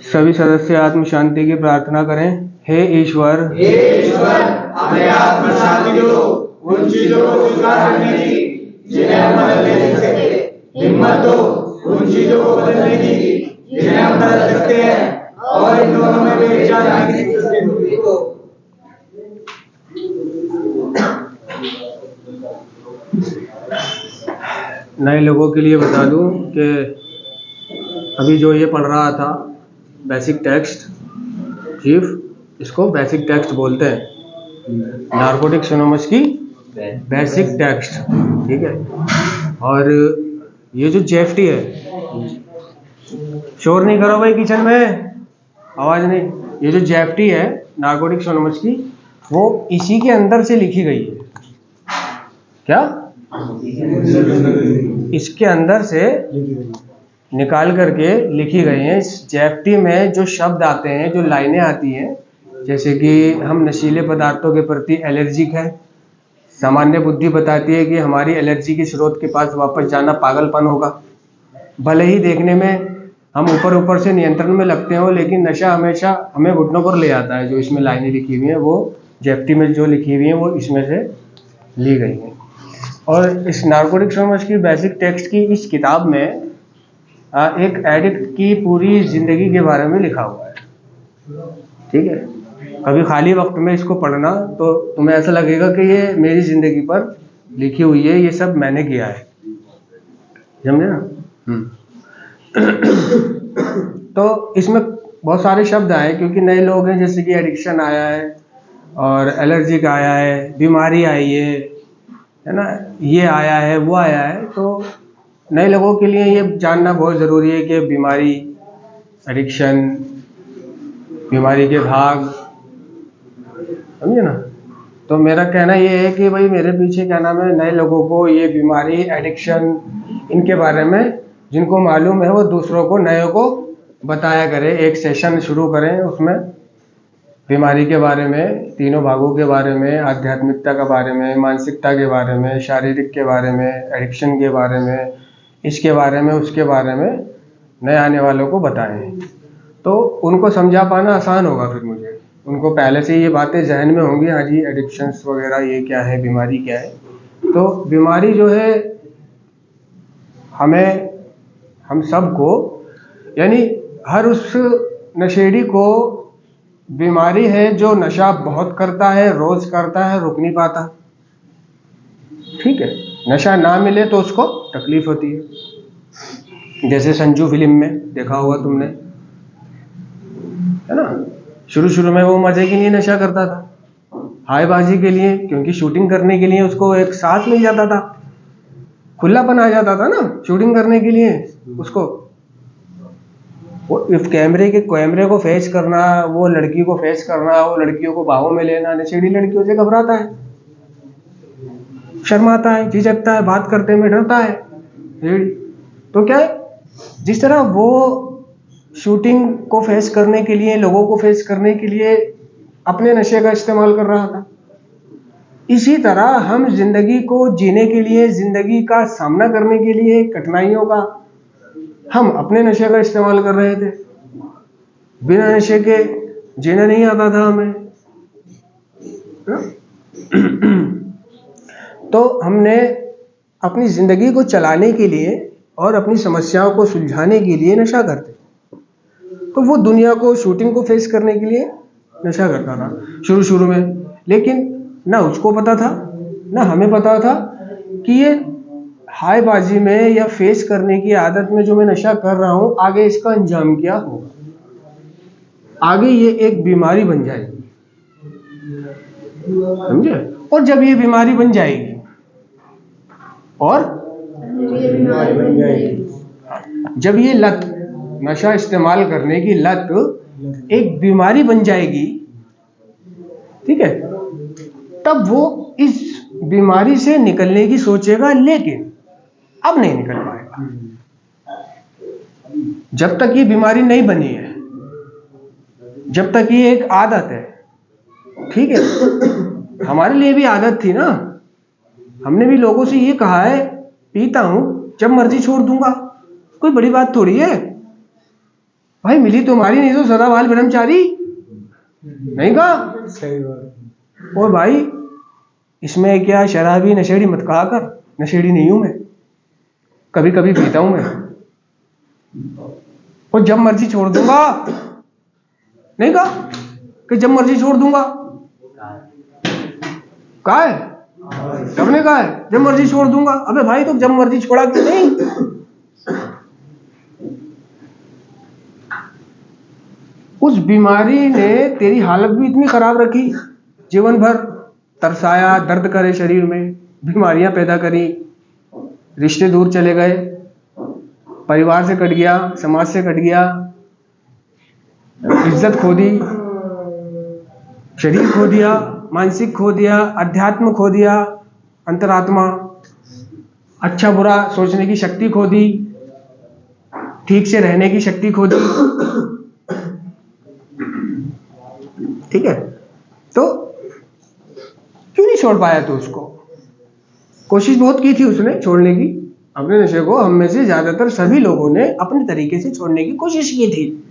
सभी सदस्य आत्म शांति की प्रार्थना करें। हे ईश्वर, हमें आत्म शांति दो, उन चीजों को स्वीकार करने की जिन्हें हम बदल नहीं सकते। हिम्मत दो उन चीजों को बदलने की जिन्हें हम बदल सकते हैं, और इन दोनों में पहचान की शक्ति दो। नए लोगों के लिए बता दूं कि अभी जो ये पढ़ रहा था बेसिक टेक्स्ट, चीफ, इसको बेसिक टेक्स्ट बोलते हैं, नारकोटिक्स एनोनिमस की बेसिक टेक्स्ट, ठीक है। और ये जो जेएफटी है, शोर नहीं करो भाई किचन में, आवाज नहीं। ये जो जेएफटी है नारकोटिक्स एनोनिमस की, वो इसी के अंदर से लिखी गई है। क्या? इसके अंदर से निकाल करके लिखी गई हैं। इस जेएफटी में जो शब्द आते हैं, जो लाइनें आती हैं, जैसे कि हम नशीले पदार्थों के प्रति एलर्जिक है, सामान्य बुद्धि बताती है कि हमारी एलर्जी के स्रोत के पास वापस जाना पागलपन होगा। भले ही देखने में हम ऊपर ऊपर से नियंत्रण में लगते हो, लेकिन नशा हमेशा हमें घुटनों पर ले आता है। जो इसमें लाइनें लिखी हुई हैं, वो जेएफटी में जो लिखी हुई हैं वो इसमें से ली गई हैं। और इस नारकोटिक्स एनोनिमस की बेसिक टेक्स्ट की इस किताब में एक एडिक्ट की पूरी जिंदगी के बारे में लिखा हुआ है, ठीक है। कभी खाली वक्त में इसको पढ़ना तो तुम्हें ऐसा लगेगा कि ये मेरी जिंदगी पर लिखी हुई है, ये सब मैंने किया है, समझे ना। तो इसमें बहुत सारे शब्द आए, क्योंकि नए लोग हैं, जैसे कि एडिक्शन आया है और एलर्जिक आया है, बीमारी आई है ना, ये आया है, वो आया है। तो नए लोगों के लिए ये जानना बहुत ज़रूरी है कि बीमारी, एडिक्शन, बीमारी के भाग, समझे ना। तो मेरा कहना ये है कि भाई मेरे पीछे क्या नाम है, नए लोगों को ये बीमारी, एडिक्शन, इनके बारे में जिनको मालूम है वो दूसरों को, नए को बताया करें। एक सेशन शुरू करें, उसमें बीमारी के बारे में, तीनों भागों के बारे में, आध्यात्मिकता के बारे में, मानसिकता के बारे में, शारीरिक के बारे में, एडिक्शन के बारे में, इसके बारे में, उसके बारे में नए आने वालों को बताएं। तो उनको समझा पाना आसान होगा। फिर मुझे उनको पहले से ये बातें जहन में होंगी, हाँ जी एडिक्शंस वगैरह ये क्या है, बीमारी क्या है। तो बीमारी जो है हमें, हम सबको, यानी हर उस नशेड़ी को बीमारी है जो नशा बहुत करता है, रोज करता है, रुक नहीं पाता, ठीक है। नशा ना मिले तो उसको तकलीफ होती है। जैसे संजू फिल्म में देखा होगा तुमने, है ना। शुरू शुरू में वो मजे के लिए नशा करता था, हाईबाजी के लिए, क्योंकि शूटिंग करने के लिए उसको एक सांस मिल जाता था, खुलापन आ जाता था ना शूटिंग करने के लिए उसको। वो इस कैमरे को फेस करना, वो लड़की को फेस करना, वो लड़कियों को बाहों में लेना, नशेड़ी लड़कियों से घबराता है, शर्माता है, झिझकता है, बात करते में डरता है। तो क्या है, जिस तरह वो शूटिंग को फेस करने के लिए, लोगों को फेस करने के लिए अपने नशे का इस्तेमाल कर रहा था, इसी तरह हम जिंदगी को जीने के लिए, जिंदगी का सामना करने के लिए, कठिनाइयों का, हम अपने नशे का इस्तेमाल कर रहे थे। बिना नशे के जीना नहीं आता था हमें। तो हमने अपनी जिंदगी को चलाने के लिए और अपनी समस्याओं को सुलझाने के लिए नशा करते। तो वो दुनिया को, शूटिंग को फेस करने के लिए नशा करता था शुरू शुरू में, लेकिन ना उसको पता था, ना हमें पता था कि ये हाईबाजी में या फेस करने की आदत में जो मैं नशा कर रहा हूं, आगे इसका अंजाम क्या होगा। आगे ये एक बीमारी बन जाएगी, समझे। और जब ये बीमारी बन जाएगी, जब ये लत, नशा इस्तेमाल करने की लत एक बीमारी बन जाएगी, ठीक है, तब वो इस बीमारी से निकलने की सोचेगा, लेकिन अब नहीं निकल पाएगा। जब तक ये बीमारी नहीं बनी है, जब तक ये एक आदत है, ठीक है। हमारे लिए भी आदत थी ना, हमने भी लोगों से ये कहा है, पीता हूं, जब मर्जी छोड़ दूंगा, कोई बड़ी बात थोड़ी है, भाई मिली तुम्हारी नहीं तो सदाबहार ब्रह्मचारी नहीं कहा। सही बात। और भाई इसमें क्या, शराबी नशेड़ी मत कहा कर, नशेड़ी नहीं हूं मैं, कभी कभी पीता हूं मैं, और जब मर्जी छोड़ दूंगा। नहीं कहा कि जब मर्जी छोड़ दूंगा, कहा है, सबने कहा है जब मर्जी छोड़ दूंगा। अबे भाई तो जब मर्जी छोड़ा क्यों नहीं? उस बीमारी ने तेरी हालत भी इतनी खराब रखी, जीवन भर तरसाया, दर्द करे शरीर में, बीमारियां पैदा करी, रिश्ते दूर चले गए, परिवार से कट गया, समाज से कट गया, इज्जत खो दी, शरीर खो दिया, मानसिक खो दिया, अध्यात्म खो दिया, अंतरात्मा, अच्छा बुरा सोचने की शक्ति खो दी, ठीक से रहने की शक्ति खो दी। ठीक है, तो क्यों नहीं छोड़ पाया तू उसको? कोशिश बहुत की थी उसने छोड़ने की, अपने नशे को। हम में से ज्यादातर सभी लोगों ने अपने तरीके से छोड़ने की कोशिश की थी,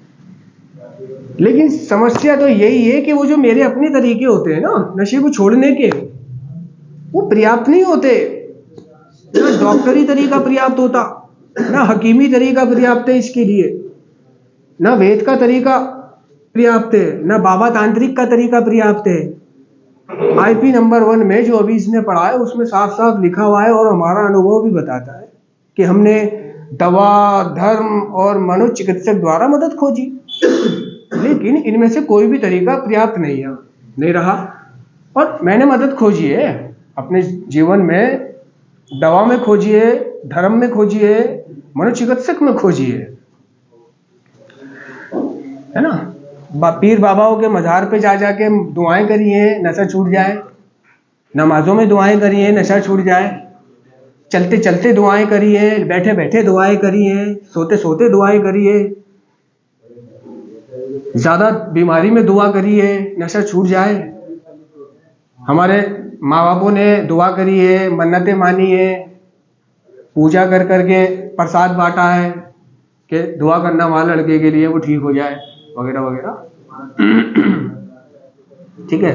लेकिन समस्या तो यही है कि वो जो मेरे अपने तरीके होते हैं ना नशे को छोड़ने के, वो पर्याप्त नहीं होते। ना डॉक्टरी तरीका पर्याप्त होता, ना हकीमी तरीका पर्याप्त है इसके लिए, ना वेद का तरीका पर्याप्त है, ना बाबा तांत्रिक का तरीका पर्याप्त है। IP नंबर 1 में जो अभी इसने पढ़ा है उसमें साफ साफ लिखा हुआ है, और हमारा अनुभव भी बताता है कि हमने दवा, धर्म और मनोचिकित्सक द्वारा मदद खोजी, लेकिन इनमें से कोई भी तरीका पर्याप्त नहीं रहा। और मैंने मदद खोजी है अपने जीवन में, दवा में खोजी है, धर्म में खोजी है, मनोचिकित्सक में खोजी है ना। पीर बाबाओं के मज़ार पे जा जाके दुआएं करी हैं नशा छूट जाए, नमाजों में दुआएं करी हैं नशा छूट जाए, चलते चलते दुआएं करी हैं, बैठे बैठे दुआएं करी हैं, सोते सोते दुआएं करी है, ज्यादा बीमारी में दुआ करी है नशा छूट जाए। हमारे माँ बापों ने दुआ करी है, मन्नतें मानी है, पूजा कर करके प्रसाद बांटा है कि दुआ करना वहाँ लड़के के लिए वो ठीक हो जाए वगैरह वगैरह। ठीक है,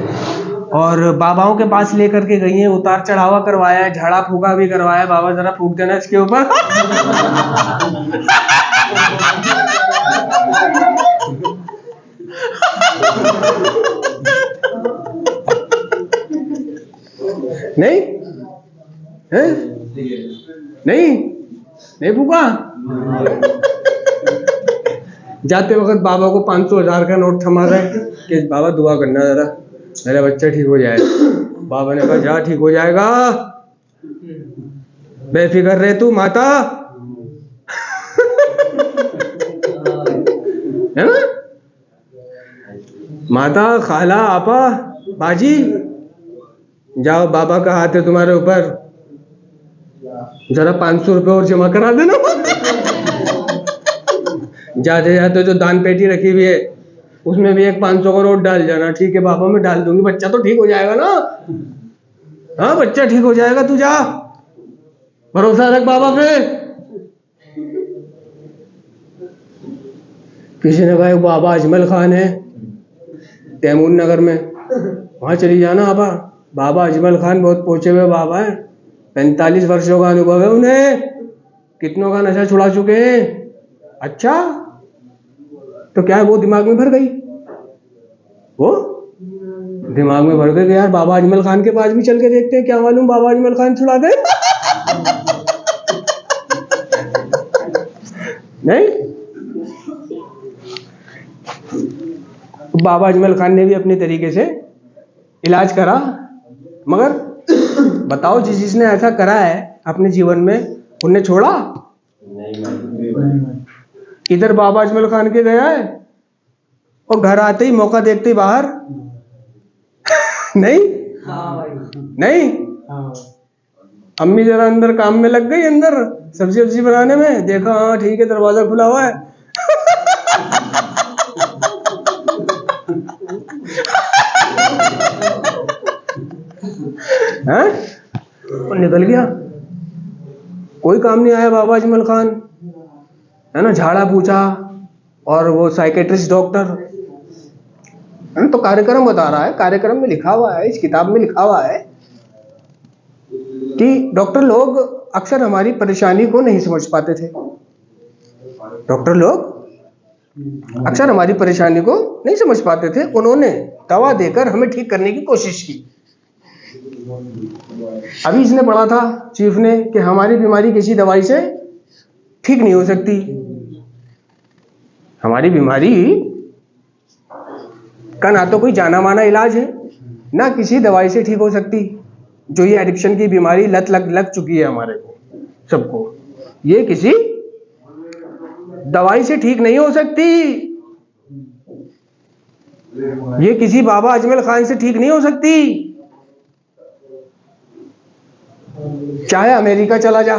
और बाबाओं के पास लेकर के गई हैं, उतार चढ़ावा करवाया है, झाड़ा फूका भी करवाया, बाबा जरा फूक देना इसके ऊपर। नहीं है? नहीं फूका। जाते वक्त बाबा को 500,000 का नोट थमा गए कि बाबा दुआ करना जरा मेरा बच्चा ठीक हो जाए। बाबा ने कहा जा ठीक हो जाएगा, बेफिक्र रहे तू माता। है ना, माता, खाला, आपा, बाजी, जाओ बाबा का हाथ है तुम्हारे ऊपर, जरा 500 रुपये और जमा करा देना। जाते जाते जो दान पेटी रखी हुई है उसमें भी एक 500 का नोट डाल जाना। ठीक है बाबा मैं डाल दूंगी, बच्चा तो ठीक हो जाएगा ना। हाँ बच्चा ठीक हो जाएगा, तू जा, भरोसा रख बाबा पे। किसी ने कहा बाबा अजमल खान है तैमूर नगर में, वहां चली जाना। बाबा अजमल खान बहुत पहुंचे हुए बाबा है, 45 वर्षों का अनुभव है उन्हें, कितनों का नशा छुड़ा चुके हैं। अच्छा तो क्या वो दिमाग में भर गई? वो दिमाग में भर गई कि यार बाबा अजमल खान के पास भी चल के देखते हैं, क्या मालूम बाबा अजमल खान छुड़ा दे। नहीं, बाबा अजमल खान ने भी अपने तरीके से इलाज करा, मगर बताओ जिसने ऐसा करा है अपने जीवन में उन्हें छोड़ा? इधर बाबा अजमल खान के गया है और घर आते ही मौका देखते ही बाहर। नहीं नहीं, अम्मी जरा अंदर काम में लग गई, अंदर सब्जी वब्जी बनाने में, देखा हाँ ठीक है दरवाजा खुला हुआ है। हैं? और निकल गया, कोई काम नहीं आया बाबा अजमल खान, है ना। झाड़ा पूछा और वो साइकेट्रिस्ट डॉक्टर है ना। तो कार्यक्रम बता रहा है, कार्यक्रम में लिखा हुआ है, इस किताब में लिखा हुआ है कि डॉक्टर लोग अक्सर हमारी परेशानी को नहीं समझ पाते थे। डॉक्टर लोग अक्सर हमारी परेशानी को नहीं समझ पाते थे। उन्होंने दवा देकर हमें ठीक करने की कोशिश की। अभी इसने पढ़ा था चीफ ने कि हमारी बीमारी किसी दवाई से ठीक नहीं हो सकती। हमारी बीमारी का ना तो कोई जाना माना इलाज है, ना किसी दवाई से ठीक हो सकती। जो ये एडिक्शन की बीमारी लत लग चुकी है हमारे को सबको, ये किसी दवाई से ठीक नहीं हो सकती। ये किसी बाबा अजमल खान से ठीक नहीं हो सकती। चाहे अमेरिका चला जा,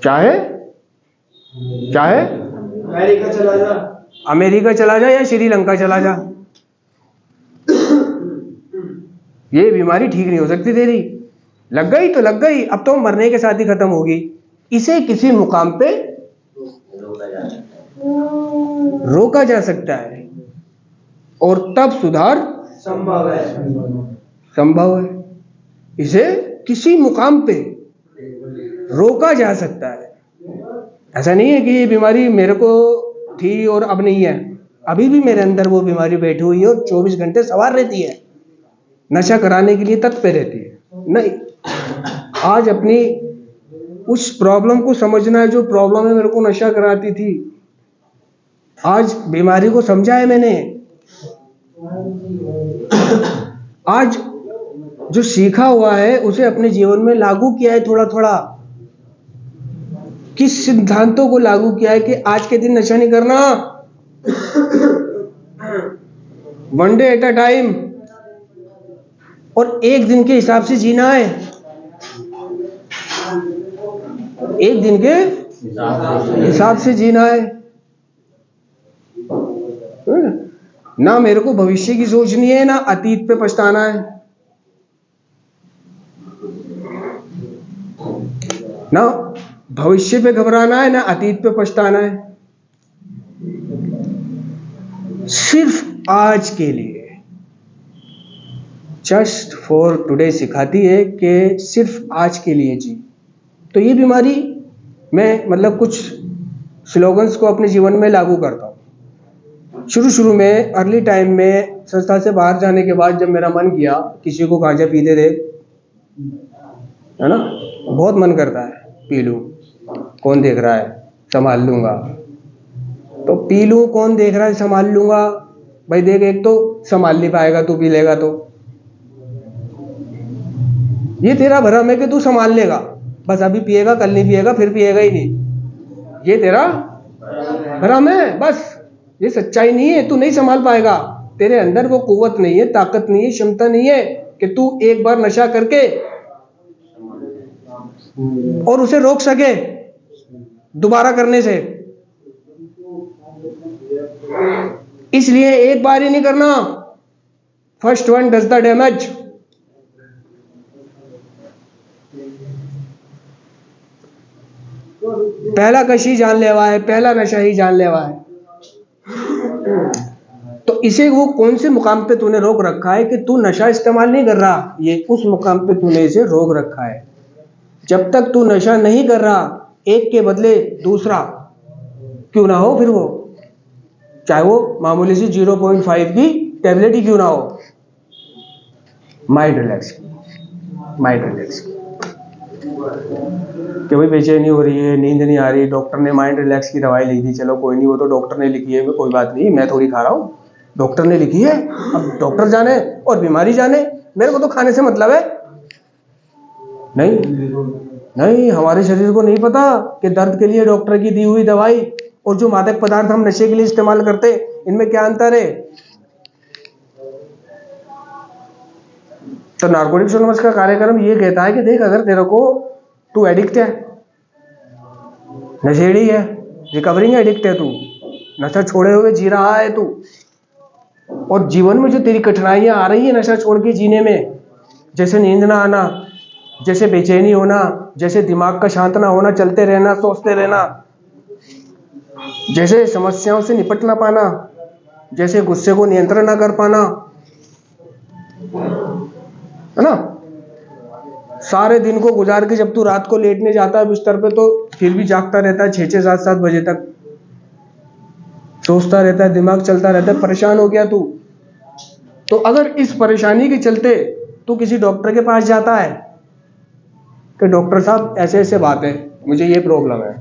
चाहे अमेरिका चला जा या श्रीलंका चला जा, ये बीमारी ठीक नहीं हो सकती तेरी। लग गई तो लग गई, अब तो मरने के साथ ही खत्म होगी। इसे किसी मुकाम पे रोका जा सकता है और तब सुधार संभव है। इसे किसी मुकाम पे रोका जा सकता है। ऐसा नहीं है कि ये बीमारी मेरे को थी और अब नहीं है। अभी भी मेरे अंदर वो बीमारी बैठी हुई है और 24 घंटे सवार रहती है, नशा कराने के लिए तत्पर रहती है। नहीं, आज अपनी उस प्रॉब्लम को समझना है जो प्रॉब्लम है मेरे को नशा कराती थी। आज बीमारी को समझा है मैंने। आज जो सीखा हुआ है उसे अपने जीवन में लागू किया है थोड़ा थोड़ा। किस सिद्धांतों को लागू किया है कि आज के दिन नशा नहीं करना, one day at a time, और एक दिन के हिसाब से जीना है। एक दिन के हिसाब से जीना है। ना मेरे को भविष्य की सोचनी है, ना अतीत पे पछताना है, ना भविष्य पे घबराना है, ना अतीत पे पछताना है। सिर्फ आज के लिए, जस्ट फॉर टुडे सिखाती है कि सिर्फ आज के लिए जी। तो ये बीमारी मैं मतलब कुछ स्लोगन्स को अपने जीवन में लागू करता हूँ। शुरू में अर्ली टाइम में संस्था से बाहर जाने के बाद जब मेरा मन किया किसी को गांजा पीते देख, है ना, बहुत मन करता है पी लूं, कौन देख रहा है संभाल लूंगा। तो पी लूं, कौन देख रहा है संभाल लूंगा। भाई देख, एक तो संभाल नहीं पाएगा तू पी लेगा तो, ये तेरा भ्रम है कि तू संभाल लेगा, बस अभी पिएगा कल नहीं पिएगा फिर पिएगा ही नहीं, ये तेरा भ्रम है बस। ये सच्चाई नहीं है, तू नहीं संभाल पाएगा। तेरे अंदर वो कुव्वत नहीं है, ताकत नहीं है, क्षमता नहीं है कि तू एक बार नशा करके और उसे रोक सके दोबारा करने से। इसलिए एक बार ही नहीं करना, first one does the damage. पहला कश ही जानलेवा है, पहला नशा ही जानलेवा है। तो इसे वो कौन से मुकाम पे तूने रोक रखा है कि तू नशा इस्तेमाल नहीं कर रहा, ये उस मुकाम पे तूने इसे रोक रखा है। जब तक तू नशा नहीं कर रहा, एक के बदले दूसरा क्यों ना हो, फिर वो चाहे वो मामूली सी 0.5 की टेबलेट ही क्यों ना हो, माइंड रिलैक्स कि भाई बेचैनी हो रही है, नींद नहीं आ रही, डॉक्टर ने माइंड रिलैक्स की दवाई लिख दी, चलो कोई नहीं, वो तो डॉक्टर ने लिखी है, कोई बात नहीं, मैं थोड़ी खा रहा हूँ, डॉक्टर ने लिखी है, अब डॉक्टर जाने और बीमारी जाने, मेरे को तो खाने से मतलब है। नहीं, हमारे शरीर को नहीं पता कि दर्द के लिए डॉक्टर की दी हुई दवाई और जो मादक पदार्थ हम नशे के लिए इस्तेमाल करते इनमें क्या अंतर है। तो नार्कोटिक्स एनोनिमस का कार्यक्रम ये कहता है कि देख, अगर तेरे को तू एडिक्ट है, नशेड़ी है, रिकवरिंग एडिक्ट है, तू नशा छोड़े हुए जी रहा है तू, और जीवन में जो तेरी कठिनाइयां आ रही है नशा छोड़ के जीने में, जैसे नींद ना आना, जैसे बेचैनी होना, जैसे दिमाग का शांत ना होना, चलते रहना, सोचते रहना, जैसे समस्याओं से निपट ना पाना, जैसे गुस्से को नियंत्रण ना कर पाना, है ना। सारे दिन को गुजार के जब तू रात को लेटने जाता है बिस्तर पे, तो फिर भी जागता रहता है 6-6, 7-7 बजे तक, सोचता रहता है, दिमाग चलता रहता है, परेशान हो गया तू। तो अगर इस परेशानी के चलते तू किसी डॉक्टर के पास जाता है कि डॉक्टर साहब ऐसे ऐसे बात है, मुझे ये प्रॉब्लम है,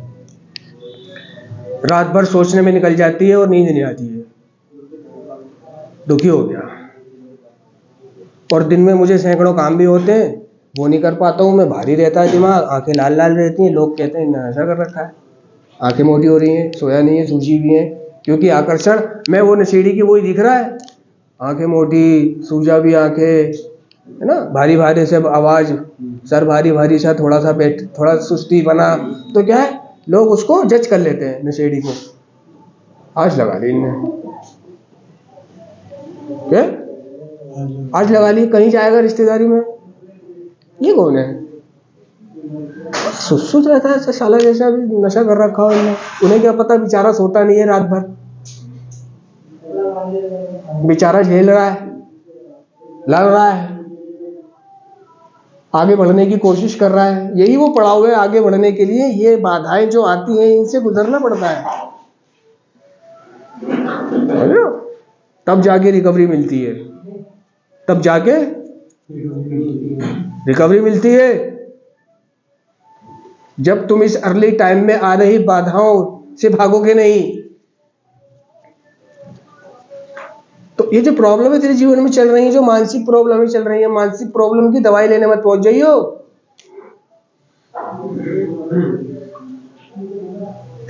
रात भर सोचने में निकल जाती है और नींद नहीं आती है, दुखी हो गया, और दिन में मुझे सैकड़ों काम भी होते हैं, वो नहीं कर पाता हूँ मैं, भारी रहता है दिमाग, आंखें लाल लाल रहती हैं, लोग कहते हैं नशा कर रखा है, आंखें मोटी हो रही हैं, सोया नहीं है, सूजी भी है, क्योंकि आकर्षण में वो नशेड़ी की वही दिख रहा है, आंखें मोटी, सूजा भी आंखें, है ना, भारी भारी से आवाज, सर भारी भारी सा, थोड़ा सा पेट, थोड़ा सुस्ती बना, तो क्या है, लोग उसको जज कर लेते हैं नशेड़ी को। आज लगा ली इनने, क्या आज लगा ली, कहीं जाएगा रिश्तेदारी में, ये कौन है, सुस्त रहता है साला, जैसा अभी नशा कर रखा हो इन्हें, उन्हें क्या पता, बेचारा सोता नहीं है रात भर, बेचारा झेल रहा है, लड़ रहा है, आगे बढ़ने की कोशिश कर रहा है, यही वो पड़ा हुआ है। आगे बढ़ने के लिए ये बाधाएं जो आती हैं, इनसे गुजरना पड़ता है, तब जाके रिकवरी मिलती है, तब जाके रिकवरी मिलती है। जब तुम इस अर्ली टाइम में आ रही बाधाओं से भागोगे नहीं, तो ये जो प्रॉब्लम है तेरे जीवन में चल रही है, जो मानसिक प्रॉब्लम चल रही है, मानसिक प्रॉब्लम की दवाई लेने मत पहुंच जाइयो।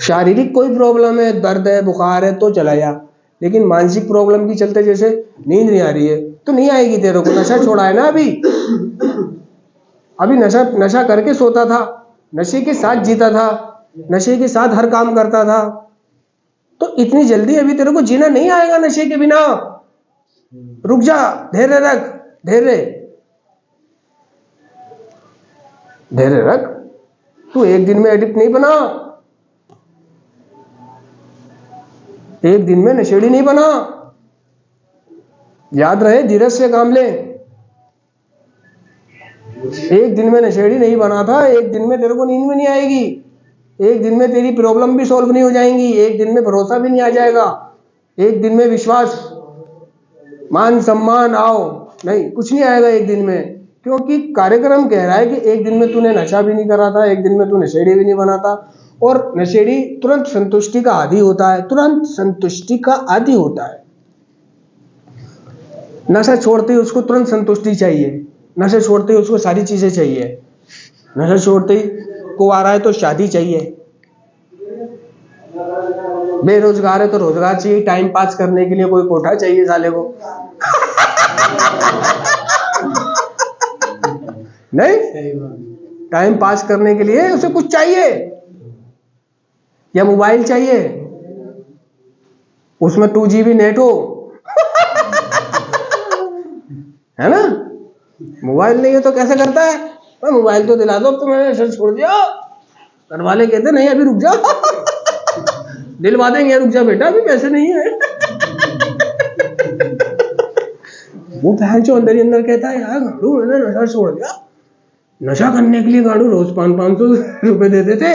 शारीरिक कोई प्रॉब्लम है, दर्द है, बुखार है, तो चला जा, लेकिन मानसिक प्रॉब्लम की चलते जैसे नींद नहीं आ रही है, तो नहीं आएगी तेरे को, नशा छोड़ा है ना अभी नशा करके सोता था, नशे के साथ जीता था, नशे के साथ हर काम करता था, तो इतनी जल्दी अभी तेरे को जीना नहीं आएगा नशे के बिना। रुक जा, धैर्य रख, धैर्य रख, तू एक दिन में एडिक्ट नहीं बना, एक दिन में नशेड़ी नहीं बना, याद रहे, धीरज से काम ले। एक दिन में नशेड़ी नहीं बना था, एक दिन में तेरे को नींद में नहीं आएगी, एक दिन में तेरी प्रॉब्लम भी सॉल्व नहीं हो जाएंगी, एक दिन में भरोसा भी नहीं आ जाएगा, एक दिन में विश्वास, मान सम्मान आओ नहीं, कुछ नहीं आएगा एक दिन में, क्योंकि कार्यक्रम कह रहा है कि एक दिन में तूने नशा भी नहीं करा था, एक दिन में तू नशेड़ी भी नहीं बना था। और नशेड़ी तुरंत संतुष्टि का आदी होता है, तुरंत संतुष्टि का आदी होता है, नशा छोड़ते ही उसको तुरंत संतुष्टि चाहिए, नशा छोड़ते ही उसको सारी चीजें चाहिए, नशा छोड़ते ही को आ रहा है तो शादी चाहिए, बेरोजगार है तो रोजगार चाहिए, टाइम पास करने के लिए कोई कोठा चाहिए साले को नहीं, टाइम पास करने के लिए उसे कुछ चाहिए, या मोबाइल चाहिए, उसमें 2 GB नेट हो है ना, मोबाइल नहीं है तो कैसे करता है, मोबाइल तो दिला दो, अब तो मैंने नशा छोड़ दिया, घर वाले कहते नहीं अभी रुक जा दिलवा देंगे, रुक जा बेटा अभी पैसे नहीं है वो बहन जो अंदर ही अंदर कहता है यार गाड़ू मैंने नशा छोड़ दिया, नशा करने के लिए गाड़ू रोज 500-500 रुपए देते थे,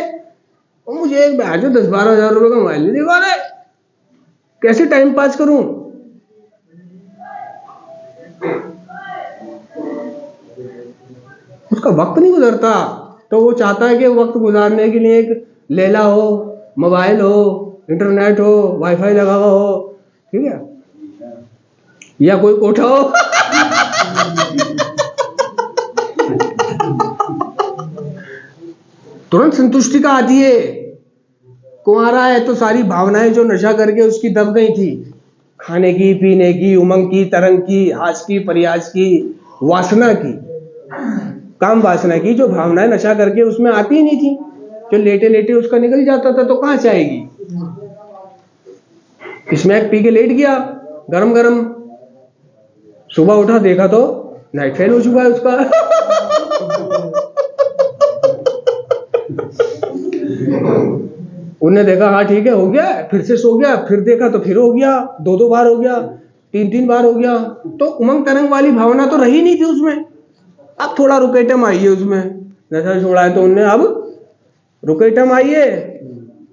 और मुझे एक बहन जो 10-12 हजार रुपए का मोबाइल नहीं दिखा रहे, कैसे टाइम पास करूं। उसका वक्त नहीं गुजरता, तो वो चाहता है कि वक्त गुजारने के लिए एक लैला हो, मोबाइल हो, इंटरनेट हो, वाईफाई लगा हुआ हो, ठीक है, या कोई कोठा हो तुरंत संतुष्टि का आती है। कुंवारा है तो सारी भावनाएं जो नशा करके उसकी दब गई थी, खाने की, पीने की, उमंग की, तरंग की, हास की, प्रयास की, वासना की, काम वासना की, जो भावनाएं नशा करके उसमें आती ही नहीं थी, जो लेटे लेटे उसका निकल जाता था, तो कहां से आएगी। स्मैक पी के लेट गया गरम गरम, सुबह उठा देखा तो नाइट फेल हो चुका है उसका उनने देखा हाँ ठीक है हो गया, फिर से सो गया, फिर देखा तो फिर हो गया, 2 बार हो गया, 3 बार हो गया। तो उमंग तरंग वाली भावना तो रही नहीं थी उसमें। अब थोड़ा रुकेटम आई है उसमें, नशा छोड़ा है तो उनने अब रुकेटम आई है,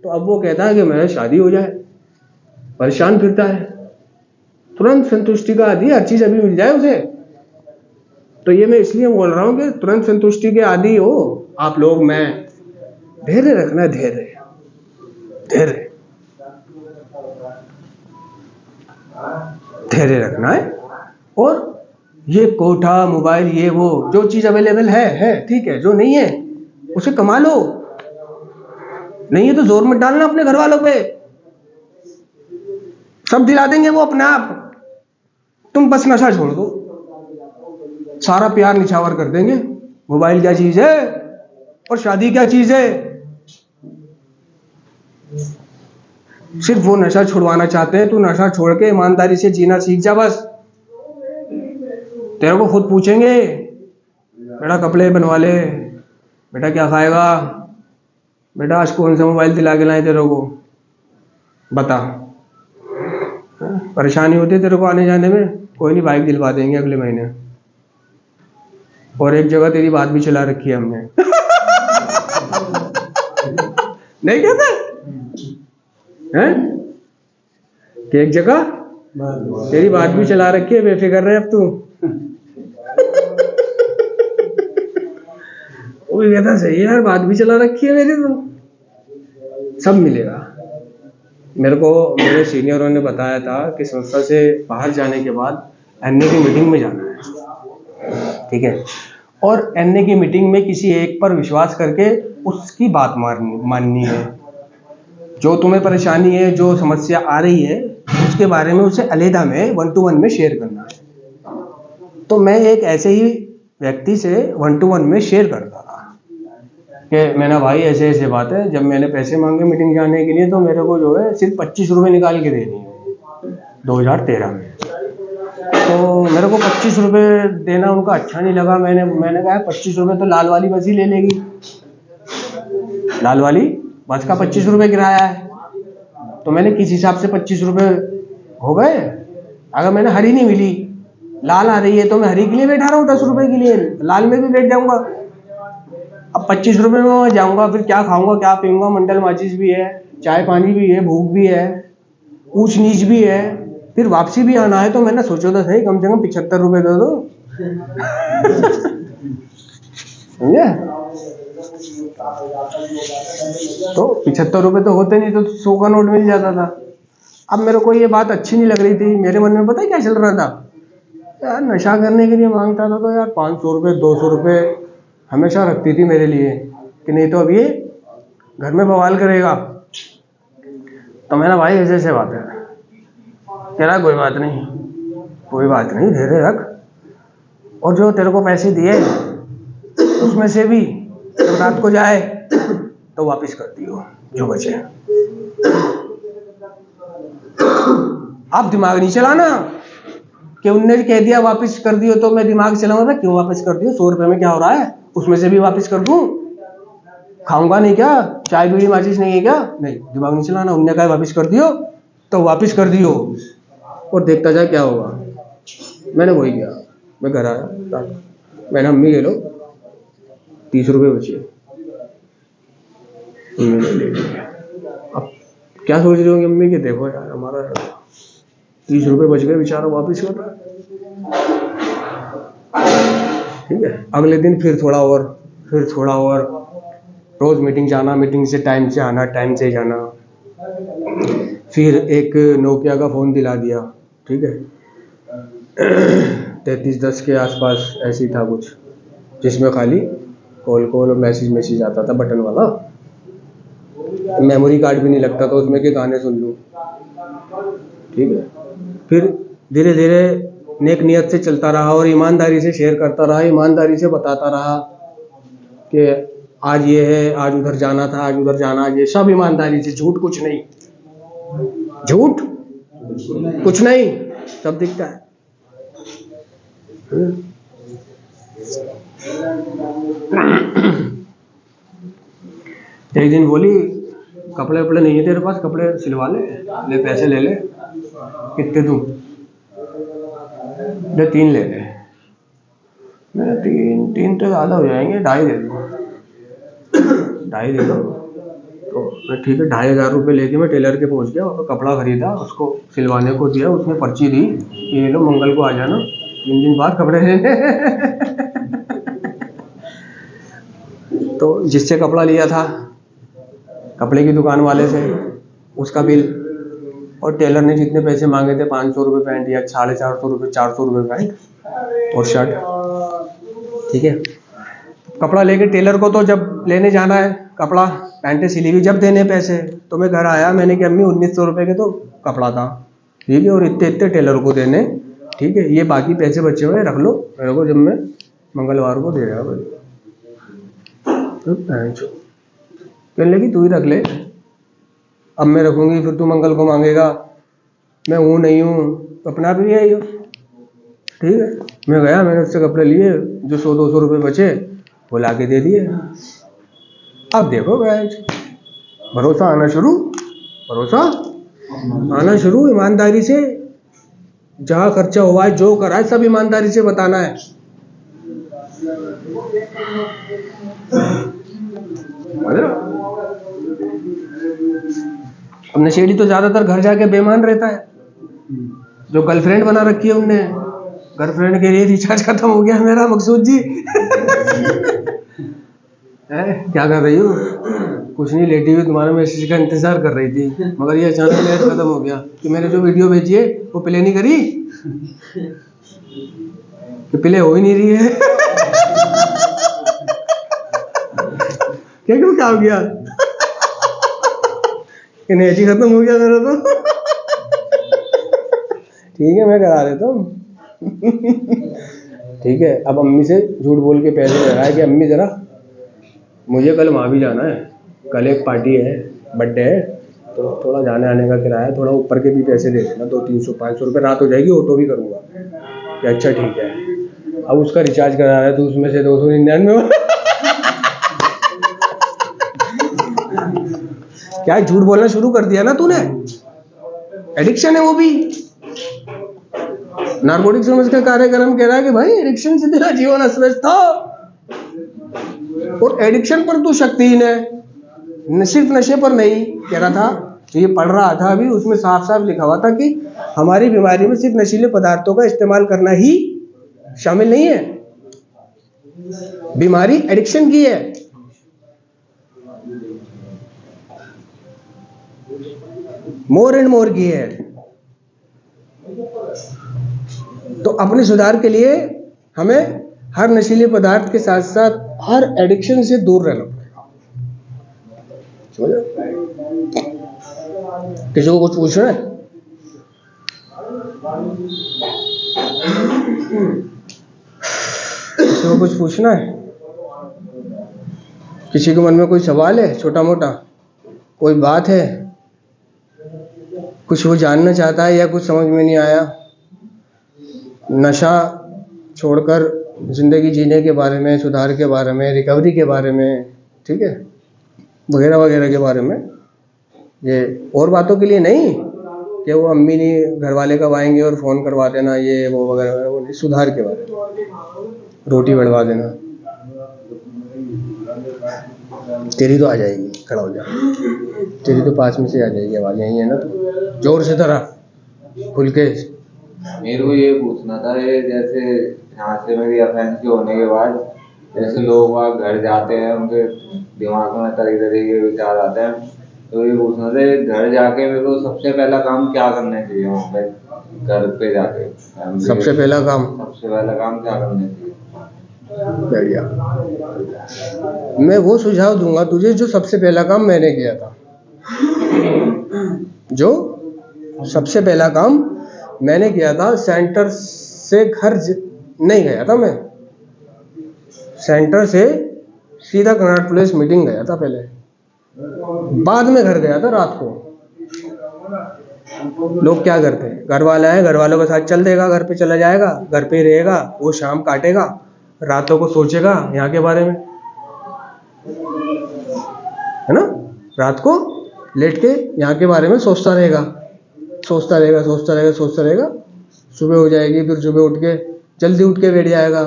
तो अब वो कहता है कि मेरा शादी हो जाए, परेशान फिरता है, तुरंत संतुष्टि का आदि, हर चीज अभी मिल जाए उसे। तो ये मैं इसलिए बोल रहा हूं कि तुरंत संतुष्टि के आदि हो आप लोग। मैं धैर्य रखना है, धैर्य धैर्य धैर्य रखना है। और ये कोठा मोबाइल ये वो जो चीज अवेलेबल है ठीक है, जो नहीं है उसे कमा लो, नहीं है तो जोर मत डालना अपने घर वालों पे, सब दिला देंगे वो अपने आप। तुम बस नशा छोड़ दो, सारा प्यार निछावर कर देंगे। मोबाइल क्या चीज है और शादी क्या चीज है। सिर्फ वो नशा छुड़वाना चाहते हैं, तू नशा छोड़ के ईमानदारी से जीना सीख जा बस। तेरे को खुद पूछेंगे बेटा कपड़े बनवा ले, बेटा क्या खाएगा, बेटा आज कौन सा मोबाइल दिला के लाए तेरे को, बता। परेशानी होती है तेरे को आने जाने में, कोई नहीं बाइक दिलवा देंगे अगले महीने। और एक जगह तेरी बात भी चला रखी है हमने नहीं कहते हैं कि एक जगह तेरी बात भी चला रखी है, बेफिक्र रहे अब तू। वो कहता सही है यार, बात भी चला रखी है मेरी, तो सब मिलेगा। मेरे को मेरे सीनियरों ने बताया था कि संस्था से बाहर जाने के बाद एनए की मीटिंग में जाना है, ठीक है, और एनए की मीटिंग में किसी एक पर विश्वास करके उसकी बात माननी है। जो तुम्हें परेशानी है, जो समस्या आ रही है, उसके बारे में उसे अलग में 1-to-1 में शेयर करना है। तो मैं एक ऐसे ही व्यक्ति से 1-to-1 में शेयर करता था कि मैंने भाई ऐसे ऐसे बात है, जब मैंने पैसे मांगे मीटिंग जाने के लिए तो मेरे को जो है सिर्फ 25 रुपये निकाल के देनी है 2013 में। तो मेरे को 25 रुपये देना उनका अच्छा नहीं लगा। मैंने कहा 25 रुपये तो लाल वाली बस ही ले लेगी, लाल वाली बस का 25 रुपये किराया है। तो मैंने किस हिसाब से 25 रुपये हो गए। अगर मैंने हरी नहीं मिली, लाल आ रही है, तो मैं हरी के लिए बैठा रहा हूँ 10 रुपये के लिए, लाल में भी बैठ जाऊंगा। अब 25 रुपये में मैं जाऊंगा, फिर क्या खाऊंगा क्या पीऊंगा, मंडल माचिस भी है, चाय पानी भी है, भूख भी है, ऊंच नीच भी है, फिर वापसी भी आना है। तो मैंने सोचा था सही कम से कम 75 रुपये दे दो समझे। तो 75 रुपये तो होते नहीं, तो 100 का नोट मिल जाता था। अब मेरे को ये बात अच्छी नहीं लग रही थी। मेरे मन में पता है क्या चल रहा था, यार नशा करने के लिए मांगता था तो यार 500 रुपये 200 रुपये हमेशा रखती थी मेरे लिए कि नहीं तो अब ये घर में बवाल करेगा। तो मैंने भाई ऐसे ऐसे बात है, कह रहा कोई बात नहीं, कोई बात नहीं, धैर्य रख, और जो तेरे को पैसे दिए उसमें से भी जब रात को जाए तो वापस कर दियो जो बचे। आप दिमाग नहीं चलाना कि उनने कह दिया वापस कर दियो तो मैं दिमाग चलाऊंगा, क्यों वापस कर दियो, 100 रुपये में क्या हो रहा है, उसमें से भी वापस कर दूं, खाऊंगा नहीं क्या, चाय बीड़ी माचिस नहीं है क्या, नहीं, दिमाग नहीं चलाना। उनने कहा वापस कर दियो तो वापस कर दियो और देखता जा क्या होगा। मैंने वही किया। मैं घर आया, मैंने अम्मी ले लो 30 रुपये बचे, ले लिया। अब क्या सोच रही होंगी अम्मी कि देखो यार हमारा 30 रुपये बच गए, बेचारा वापस कर रहा है, ठीक है। अगले दिन फिर थोड़ा और, रोज मीटिंग जाना, मीटिंग से टाइम से आना, टाइम से जाना। फिर एक नोकिया का फ़ोन दिला दिया, ठीक है, 3310 के आसपास ऐसे ही था कुछ, जिसमें खाली कॉल और मैसेज आता था, बटन वाला, मेमोरी कार्ड भी नहीं लगता था उसमें कि गाने सुन लूँ, ठीक है। फिर धीरे धीरे नेक नियत से चलता रहा और ईमानदारी से शेयर करता रहा, ईमानदारी से बताता रहा कि आज ये है, आज उधर जाना था, आज उधर जाना, ये सब ईमानदारी से, झूठ कुछ नहीं, झूठ कुछ नहीं, सब दिखता है। एक दिन बोली कपड़े वपड़े नहीं है तेरे पास, कपड़े सिलवा ले, ले पैसे ले ले। कितने दूँ? ले 3 ले ले। मैं 3 तो ज़्यादा हो जाएंगे, 2.5 दे दो, 2.5 दे दो। तो मैं ठीक है 2,500 रुपये लेके मैं टेलर के पहुंच गया और कपड़ा खरीदा, उसको सिलवाने को दिया, उसने पर्ची दी कि ये लो मंगल को आ जाना 3 दिन बाद कपड़े लेने। तो जिससे कपड़ा लिया था, कपड़े की दुकान वाले से, उसका बिल, और टेलर ने जितने पैसे मांगे थे 500 रुपये पैंट या 450 रुपये 400 रुपये पैंट और शर्ट, ठीक है। कपड़ा लेके टेलर को तो जब लेने जाना है कपड़ा, पैंटें सिली हुई जब देने पैसे, तो मैं घर आया, मैंने कहा अम्मी 1900 रुपये के तो कपड़ा था, ठीक है, और इतने इतने टेलर को देने, ठीक है, ये बाकी पैसे बचे हुए रख लो, मेरे को जब मैं मंगलवार को दे रहा भाई। तो कहने लगी तू ही रख ले, अब मैं रखूँगी फिर तू मंगल को मांगेगा, मैं हूँ नहीं हूँ, अपना भी आई हो, ठीक है। मैं गया, मैंने उससे कपड़े लिए, जो 100-200 रुपये बचे वो ला के दे दिए। अब देखो भाई, भरोसा आना शुरू, भरोसा आना शुरू, ईमानदारी से जहाँ खर्चा हुआ है, जो करा है, सब ईमानदारी से बताना है। अब नशेड़ी तो ज्यादातर घर जाके बेईमान रहता है, जो गर्लफ्रेंड बना रखी है उनने, गर्लफ्रेंड के लिए रिचार्ज खत्म हो गया मेरा, मकसूद जी। क्या कर रही हो? कुछ नहीं, लेटी हुई तुम्हारे मैसेज का इंतजार कर रही थी, मगर ये अचानक नेट खत्म हो गया कि मैंने जो वीडियो भेजी है वो प्ले नहीं करी, कि प्ले हो ही नहीं रही है। क्या हो गया? कि नेट ही खत्म हो गया मेरा तो। ठीक है, मैं करा देता हूँ। ठीक है, अब अम्मी से झूठ बोल के पैसे ले रहा है कि अम्मी जरा मुझे कल वहाँ भी जाना है, कल एक पार्टी है, बर्थडे है, तो थोड़ा जाने आने का किराया, थोड़ा ऊपर के भी पैसे दे देना, 200-300-500 रुपये, रात हो जाएगी ऑटो भी करूँगा। कि अच्छा ठीक है। अब उसका रिचार्ज करा रहा है तो उसमें से 299। क्या झूठ बोलना शुरू कर दिया ना तूने, एडिक्शन है वो भी। नार्कोटिक समझ का कार्यक्रम कह रहा है कि भाई एडिक्शन से तेरा जीवन अस्त था, और एडिक्शन पर तू शक्तिहीन है, सिर्फ नशे पर नहीं कह रहा था। ये पढ़ रहा था अभी, उसमें साफ साफ लिखा हुआ था कि हमारी बीमारी में सिर्फ नशीले पदार्थों का इस्तेमाल करना ही शामिल नहीं है, बीमारी एडिक्शन की है। मोर एंड मोर की है। तो अपने सुधार के लिए हमें हर नशीले पदार्थ के साथ साथ हर एडिक्शन से दूर रहना पड़ेगा। समझो? किसी को कुछ पूछना है? किसी को कुछ पूछना है? किसी के मन में कोई सवाल है, छोटा मोटा कोई बात है, कुछ वो जानना चाहता है या कुछ समझ में नहीं आया, नशा छोड़कर जिंदगी जीने के बारे में, सुधार के बारे में, रिकवरी के बारे में, ठीक है, वगैरह वगैरह के बारे में, ये और बातों के लिए नहीं कि वो अम्मी नहीं, घर वाले कब आएंगे और फ़ोन करवा देना, ये वो वगैरह वगैरह, वो नहीं, सुधार के बारे में, रोटी बढ़वा देना। तेरी तो आ जाएगी, खड़ा हो जा, तेरी तो पास में से आ जाएगी आवाज़, यही है ना, तो जोर से तरह खुल के। मेरे को ये पूछना था, ये जैसे यहाँ से मेरी अफेंस के होने के बाद जैसे लोग वहाँ घर जाते हैं, उनके दिमाग में तरह तरह के विचार आते हैं, तो ये पूछना था घर जाके मेरे को सबसे पहला काम क्या करना चाहिए वहाँ पे, घर पे जाके सबसे पहला काम क्या करना चाहिए? बढ़िया, मैं वो सुझाव दूंगा तुझे जो सबसे पहला काम मैंने किया था। जो सबसे पहला काम मैंने किया था, सेंटर से घर नहीं गया था मैं, सेंटर से सीधा कनाट प्लेस मीटिंग गया था पहले, बाद में घर गया था रात को। लोग क्या करते हैं, घर वाला है, घर वालों के साथ चल देगा, घर पे चला जाएगा, घर पे ही रहेगा, वो शाम काटेगा, रातों को सोचेगा यहाँ के बारे में, है ना, रात को लेट के यहाँ के बारे में सोचता रहेगा, सोचता रहेगा, सोचता रहेगा, सोचता रहेगा। सुबह हो जाएगी, फिर सुबह उठ के जल्दी उठ के बैठ जाएगा।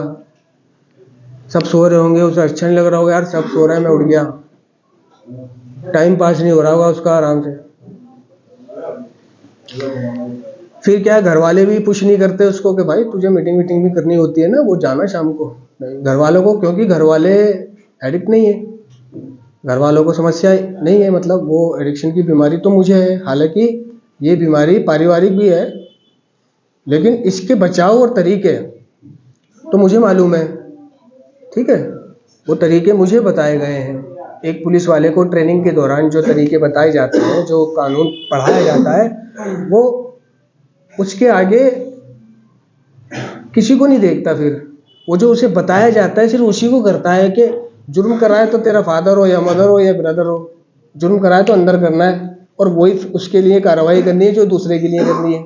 सब सो रहे होंगे, उसे अच्छा नहीं लग रहा होगा, यार सब सो रहे हैं मैं उठ गया। टाइम पास नहीं हो रहा होगा उसका आराम से। फिर क्या, घर वाले भी पुश नहीं करते उसको कि भाई तुझे मीटिंग भी करनी होती है ना, वो जाना शाम को। घर वालों को, क्योंकि घर वाले एडिक्ट नहीं है, घर वालों को समस्या नहीं है, मतलब वो एडिक्शन की बीमारी तो मुझे है, हालांकि ये बीमारी पारिवारिक भी है, लेकिन इसके बचाव और तरीके तो मुझे मालूम है। ठीक है, वो तरीके मुझे बताए गए हैं। एक पुलिस वाले को ट्रेनिंग के दौरान जो तरीके बताए जाते हैं, जो कानून पढ़ाया जाता है, वो उसके आगे किसी को नहीं देखता। फिर वो जो उसे बताया जाता है सिर्फ उसी को करता है कि जुर्म कराए तो तेरा फादर हो या मदर हो या ब्रदर हो, जुर्म कराए तो अंदर करना है, और वही उसके लिए कार्रवाई करनी है जो दूसरे के लिए करनी है।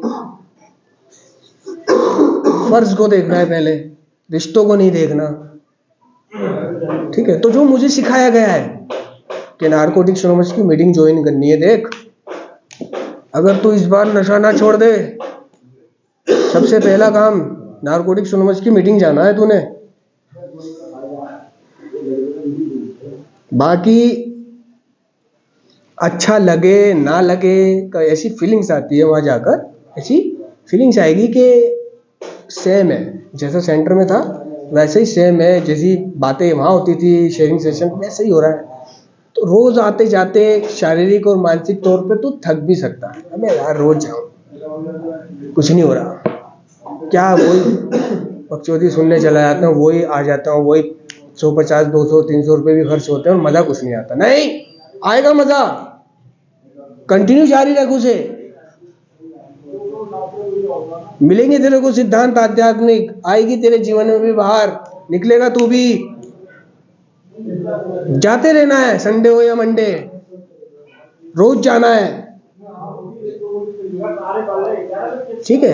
फर्ज को देखना है पहले, रिश्तों को नहीं देखना। ठीक है, तो जो मुझे सिखाया गया है कि नारकोटिक्स एनोनिमस की मीटिंग ज्वाइन करनी है, देख अगर तू इस बार नशा ना छोड़ दे, सबसे पहला काम नारकोटिक्स एनोनिमस की मीटिंग जाना है तूने। बाकी अच्छा लगे ना लगे, ऐसी फीलिंग्स आती है वहां जाकर, ऐसी फीलिंग्स आएगी कि सेम है जैसा सेंटर में था, वैसे ही सेम है, जैसी बातें वहाँ होती थी शेयरिंग सेशन, वैसे ही हो रहा है। तो रोज आते जाते शारीरिक और मानसिक तौर पे तो थक भी सकता है। अबे यार रोज जाऊँ, कुछ नहीं हो रहा, क्या वही बकचोदी सुनने चला जाता हूँ, वही आ जाता हूँ, वही 150, 200, 300 रुपये भी खर्च होते हैं और मजा कुछ नहीं आता। नहीं आएगा मजा, कंटिन्यू जारी रख उसे, मिलेंगे तेरे को सिद्धांत आध्यात्मिक, आएगी तेरे जीवन में भी बाहर, निकलेगा तू भी। जाते रहना है, संडे हो या मंडे, रोज जाना है। ठीक है,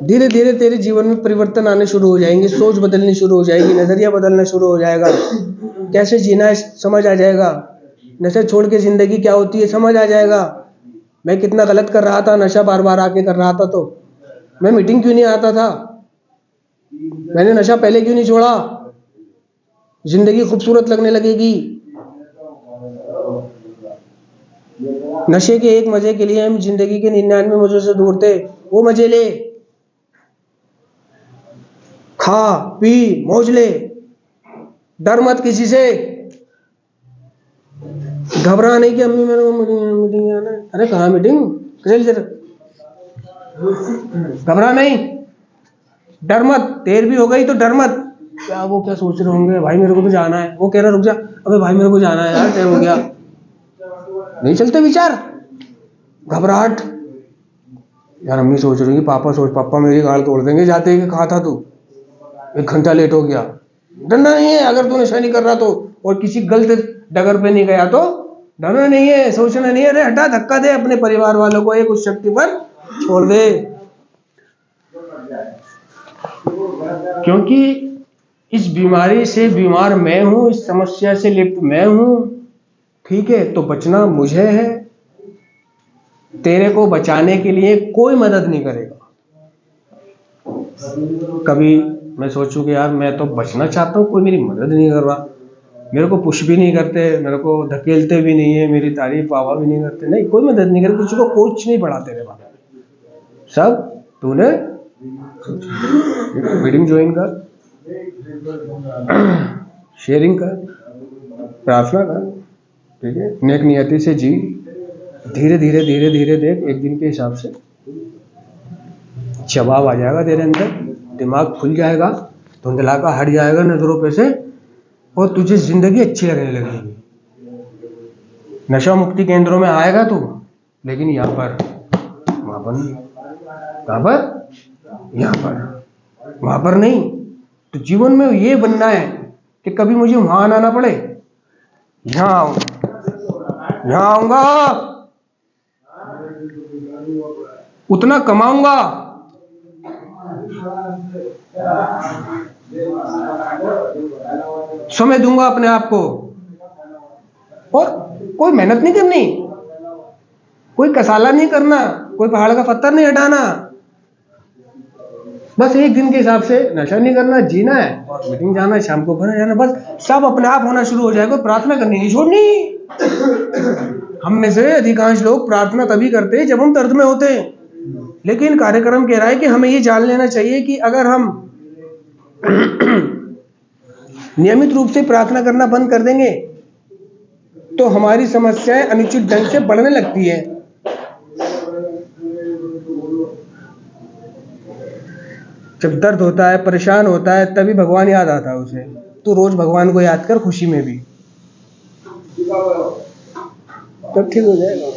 धीरे धीरे तेरे जीवन में परिवर्तन आने शुरू हो जाएंगे, सोच बदलनी शुरू हो जाएगी, नजरिया बदलना शुरू हो जाएगा, कैसे जीना है समझ आ जाएगा, नशा छोड़ के जिंदगी क्या होती है समझ आ जाएगा। मैं कितना गलत कर रहा था, नशा बार बार आके कर रहा था, तो मैं मीटिंग क्यों नहीं आता था, मैंने नशा पहले क्यों नहीं छोड़ा, जिंदगी खूबसूरत लगने लगेगी। नशे के एक मजे के लिए हम जिंदगी के 99 मजों से दूर थे, वो मजे ले, खा पी मौज ले, डर मत किसी से, घबरा नहीं कि अम्मी मेरे को मीटिंग आना है। अरे कहाँ मीटिंग, घबरा नहीं, डर मत, देर भी हो गई तो डर मत। क्या वो क्या सोच रहे होंगे, भाई मेरे को तो जाना है, वो कह रहा रुक जा, अबे भाई मेरे को जाना है यार, टाइम हो गया, नहीं चलते विचार, घबराहट, यार अम्मी सोच रही है, पापा मेरी गाड़ तोड़ देंगे जाते ही, कहा था तू 1 घंटा लेट हो गया। डरना नहीं है अगर तू नशा नहीं कर रहा तो, और किसी गलत डगर पे नहीं गया तो डरना नहीं है, सोचना नहीं है, अरे हटा, धक्का दे अपने परिवार वालों को, एक उस शक्ति पर छोड़ दे, क्योंकि इस बीमारी से बीमार मैं हूं, इस समस्या से लिप्त मैं हूं। ठीक है, तो बचना मुझे है, तेरे को बचाने के लिए कोई मदद नहीं करेगा। कभी मैं सोचूं कि यार मैं तो बचना चाहता हूं, कोई मेरी मदद नहीं कर रहा, मेरे को पुश भी नहीं करते, मेरे को धकेलते भी नहीं है, मेरी तारीफ वाह भी नहीं करते, नहीं कोई मदद नहीं करते, किसी को कोच नहीं पढ़ा तेरे बारे में, सब तूने मीटिंग ज्वाइन कर, शेयरिंग कर, प्रार्थना कर, ठीक है, नेक नियति से जी, धीरे धीरे धीरे धीरे देख, एक दिन के हिसाब से जवाब आ जाएगा तेरे अंदर, दिमाग खुल जाएगा, धुंधलाका हट जाएगा नजरों पे से, और तुझे जिंदगी अच्छी लगने लगेगी। नशा मुक्ति केंद्रों में आएगा तू, लेकिन यहाँ पर वहां पर नहीं, कहाँ पर, यहाँ पर, वहां पर नहीं। तो जीवन में ये बनना है कि कभी मुझे वहां आना ना पड़े, यहाँ आऊं, यहाँ आऊंगा, उतना कमाऊंगा, समय दूंगा अपने आप को, और कोई मेहनत नहीं करनी, कोई कसाला नहीं करना, कोई पहाड़ का पत्थर नहीं हटाना, बस एक दिन के हिसाब से नशा नहीं करना, जीना है और मीटिंग जाना है, शाम को घर जाना, बस सब अपने आप होना शुरू हो जाएगा। प्रार्थना करनी नहीं छोड़नी। हम में से अधिकांश लोग प्रार्थना तभी करते हैं जब हम दर्द में होते हैं, लेकिन कार्यक्रम कह रहा है कि हमें ये जान लेना चाहिए कि अगर हम नियमित रूप से प्रार्थना करना बंद कर देंगे तो हमारी समस्याएं अनुचित ढंग से बढ़ने लगती है। जब दर्द होता है, परेशान होता है, तभी भगवान याद आता है उसे। तो रोज भगवान को याद कर, खुशी में भी, तब ठीक हो जाएगा।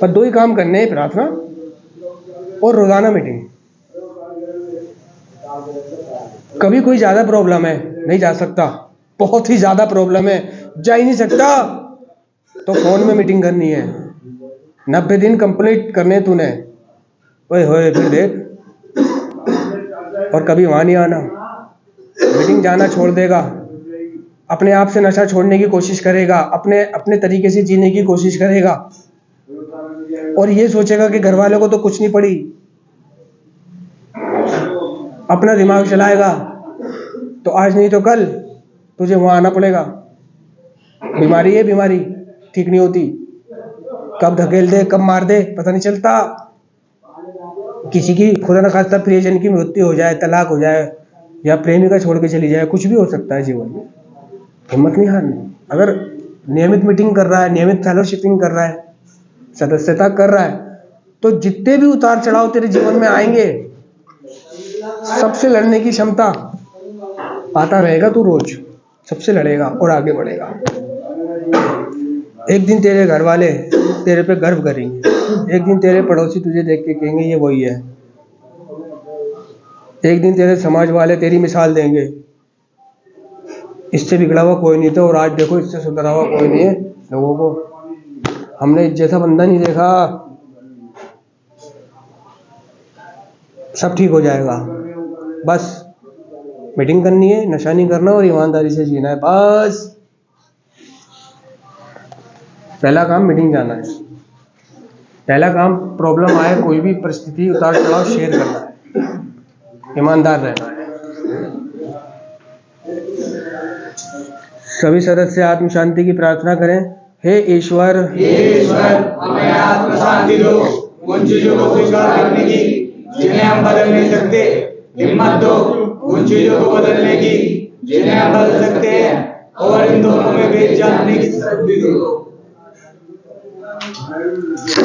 पर दो ही काम करने हैं, प्रार्थना और रोजाना मीटिंग। कभी कोई ज्यादा प्रॉब्लम है, नहीं जा सकता, बहुत ही ज्यादा प्रॉब्लम है, जा ही नहीं सकता, तो फोन में मीटिंग करनी है। 90 दिन कंप्लीट करने तूने, ओए होए फिर देख। और कभी वहां नहीं आना, मीटिंग जाना छोड़ देगा, अपने आप से नशा छोड़ने की कोशिश करेगा, अपने तरीके से जीने की कोशिश करेगा, और ये सोचेगा कि घर वालों को तो कुछ नहीं पड़ी, अपना दिमाग चलाएगा, तो आज नहीं तो कल तुझे वहां आना पड़ेगा। बीमारी है, बीमारी ठीक नहीं होती, कब धकेल दे कब मार दे पता नहीं चलता। किसी की खुदा न खास्ता प्रियजन की मृत्यु हो जाए, तलाक हो जाए, या प्रेमिका छोड़ के चली जाए, कुछ भी हो सकता है जीवन में। हिम्मत नहीं हारनी। अगर नियमित मीटिंग कर रहा है, नियमित फेलोशिपिंग कर रहा है, सदस्यता कर रहा है, तो जितने भी उतार चढ़ाव तेरे जीवन में आएंगे, सबसे लड़ने की क्षमता पाता रहेगा। तू रोज सबसे लड़ेगा और आगे बढ़ेगा। एक दिन तेरे घर वाले तेरे पे गर्व करेंगे, एक दिन तेरे पड़ोसी तुझे देख के कहेंगे ये वही है, एक दिन तेरे समाज वाले तेरी मिसाल देंगे, इससे बिगड़ा हुआ कोई नहीं था और आज देखो इससे सुधरा हुआ कोई नहीं है। लोगों को हमने जैसा बंदा नहीं देखा। सब ठीक हो जाएगा, बस मीटिंग करनी है, नशा नहीं करना और ईमानदारी से जीना है, बस। पहला काम मीटिंग जाना है, पहला काम प्रॉब्लम आए, कोई भी परिस्थिति उतार चढ़ाव शेयर करना है, ईमानदार रहना है। सभी सदस्य आत्म शांति की प्रार्थना करें। हे ईश्वर, हमें आत्म शांति दो, उन चीजों को स्वीकार करने की जिन्हें हम बदल नहीं सकते, हिम्मत दो उन चीजों को बदलने की जिन्हें हम बदल सकते हैं, और इन दोनों में भेद जानने की शक्ति दो।